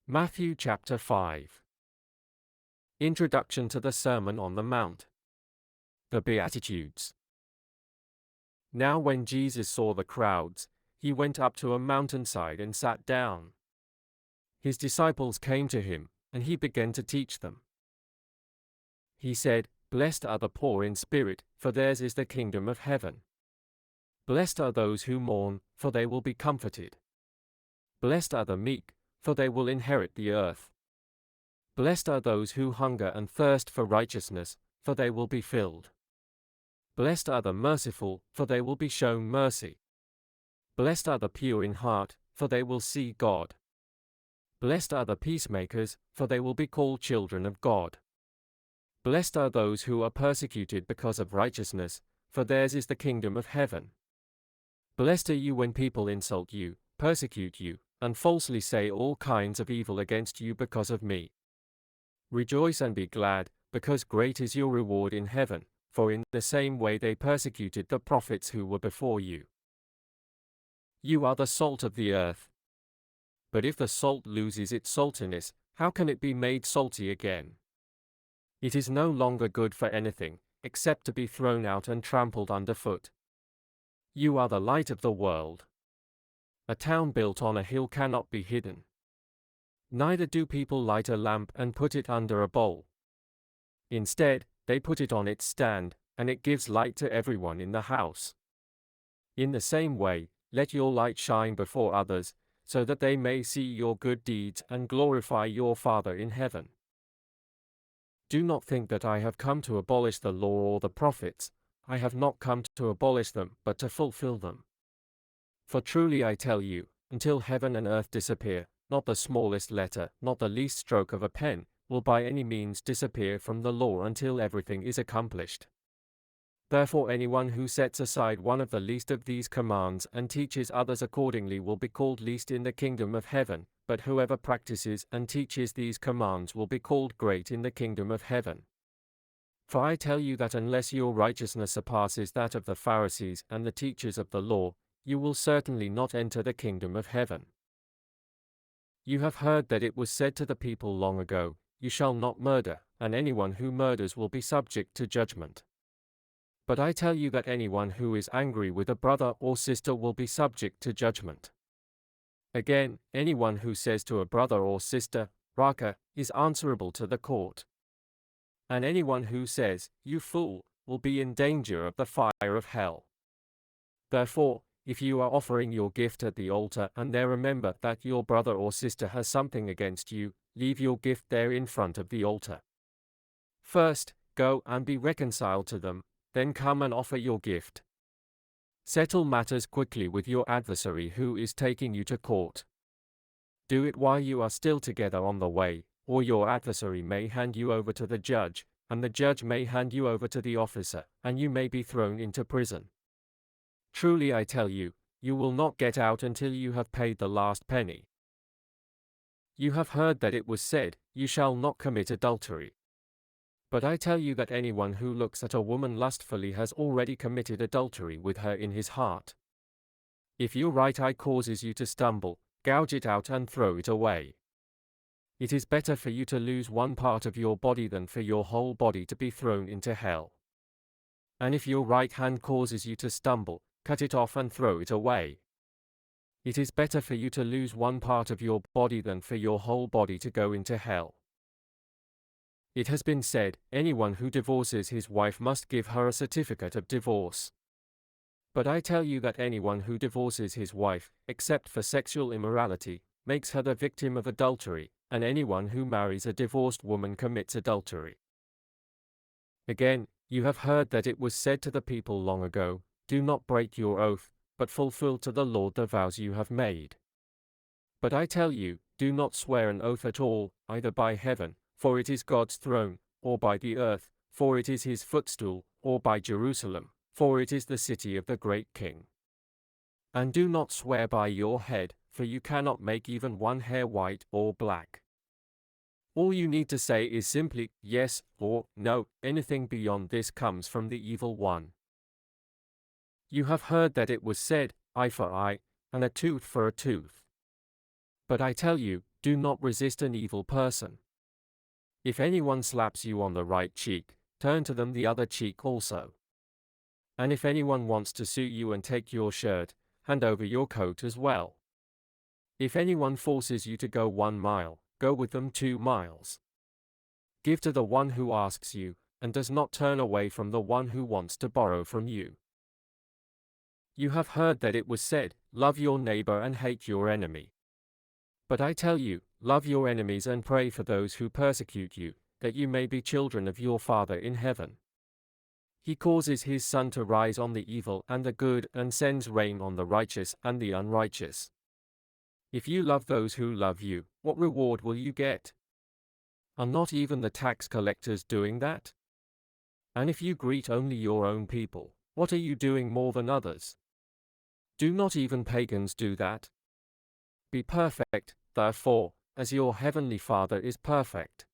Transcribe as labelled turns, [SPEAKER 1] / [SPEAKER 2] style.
[SPEAKER 1] Matthew chapter 5. Introduction to the Sermon on the Mount. The Beatitudes. Now when Jesus saw the crowds, he went up to a mountainside and sat down. His disciples came to him, and he began to teach them. He said, "Blessed are the poor in spirit, for theirs is the kingdom of heaven. Blessed are those who mourn, for they will be comforted. Blessed are the meek, for they will inherit the earth. Blessed are those who hunger and thirst for righteousness, for they will be filled. Blessed are the merciful, for they will be shown mercy. Blessed are the pure in heart, for they will see God. Blessed are the peacemakers, for they will be called children of God. Blessed are those who are persecuted because of righteousness, for theirs is the kingdom of heaven. Blessed are you when people insult you, persecute you, and falsely say all kinds of evil against you because of me. Rejoice and be glad, because great is your reward in heaven, for in the same way they persecuted the prophets who were before you. You are the salt of the earth. But if the salt loses its saltiness, how can it be made salty again? It is no longer good for anything, except to be thrown out and trampled underfoot. You are the light of the world. A town built on a hill cannot be hidden. Neither do people light a lamp and put it under a bowl. Instead, they put it on its stand, and it gives light to everyone in the house. In the same way, let your light shine before others, so that they may see your good deeds and glorify your Father in heaven. Do not think that I have come to abolish the law or the prophets. I have not come to abolish them, but to fulfill them. For truly I tell you, until heaven and earth disappear, not the smallest letter, not the least stroke of a pen, will by any means disappear from the law until everything is accomplished. Therefore anyone who sets aside one of the least of these commands and teaches others accordingly will be called least in the kingdom of heaven, but whoever practices and teaches these commands will be called great in the kingdom of heaven. For I tell you that unless your righteousness surpasses that of the Pharisees and the teachers of the law, you will certainly not enter the kingdom of heaven. You have heard that it was said to the people long ago, "You shall not murder, and anyone who murders will be subject to judgment." But I tell you that anyone who is angry with a brother or sister will be subject to judgment. Again, anyone who says to a brother or sister, "Raka," is answerable to the court. And anyone who says, "You fool," will be in danger of the fire of hell. Therefore, if you are offering your gift at the altar and there remember that your brother or sister has something against you, leave your gift there in front of the altar. First, go and be reconciled to them, then come and offer your gift. Settle matters quickly with your adversary who is taking you to court. Do it while you are still together on the way, or your adversary may hand you over to the judge, and the judge may hand you over to the officer, and you may be thrown into prison. Truly I tell you, you will not get out until you have paid the last penny. You have heard that it was said, "You shall not commit adultery." But I tell you that anyone who looks at a woman lustfully has already committed adultery with her in his heart. If your right eye causes you to stumble, gouge it out and throw it away. It is better for you to lose one part of your body than for your whole body to be thrown into hell. And if your right hand causes you to stumble, cut it off and throw it away. It is better for you to lose one part of your body than for your whole body to go into hell. It has been said, anyone who divorces his wife must give her a certificate of divorce. But I tell you that anyone who divorces his wife, except for sexual immorality, makes her the victim of adultery, and anyone who marries a divorced woman commits adultery. Again, you have heard that it was said to the people long ago, "Do not break your oath, but fulfill to the Lord the vows you have made." But I tell you, do not swear an oath at all, either by heaven, for it is God's throne, or by the earth, for it is his footstool, or by Jerusalem, for it is the city of the great king. And do not swear by your head, for you cannot make even one hair white or black. All you need to say is simply yes or no. Anything beyond this comes from the evil one. You have heard that it was said, "Eye for eye, and a tooth for a tooth." But I tell you, Do not resist an evil person. If anyone slaps you on the right cheek, turn to them the other cheek also. And if anyone wants to sue you and take your shirt, hand over your coat as well. If anyone forces you to go 1 mile, go with them 2 miles. Give to the one who asks you, and does not turn away from the one who wants to borrow from you. You have heard that it was said, love your neighbor and hate your enemy. But I tell you, love your enemies and pray for those who persecute you, that you may be children of your Father in heaven. He causes his sun to rise on the evil and the good and sends rain on the righteous and the unrighteous. If you love those who love you, what reward will you get? Are not even the tax collectors doing that? And if you greet only your own people, what are you doing more than others? Do not even pagans do that? Be perfect, therefore, as your heavenly Father is perfect.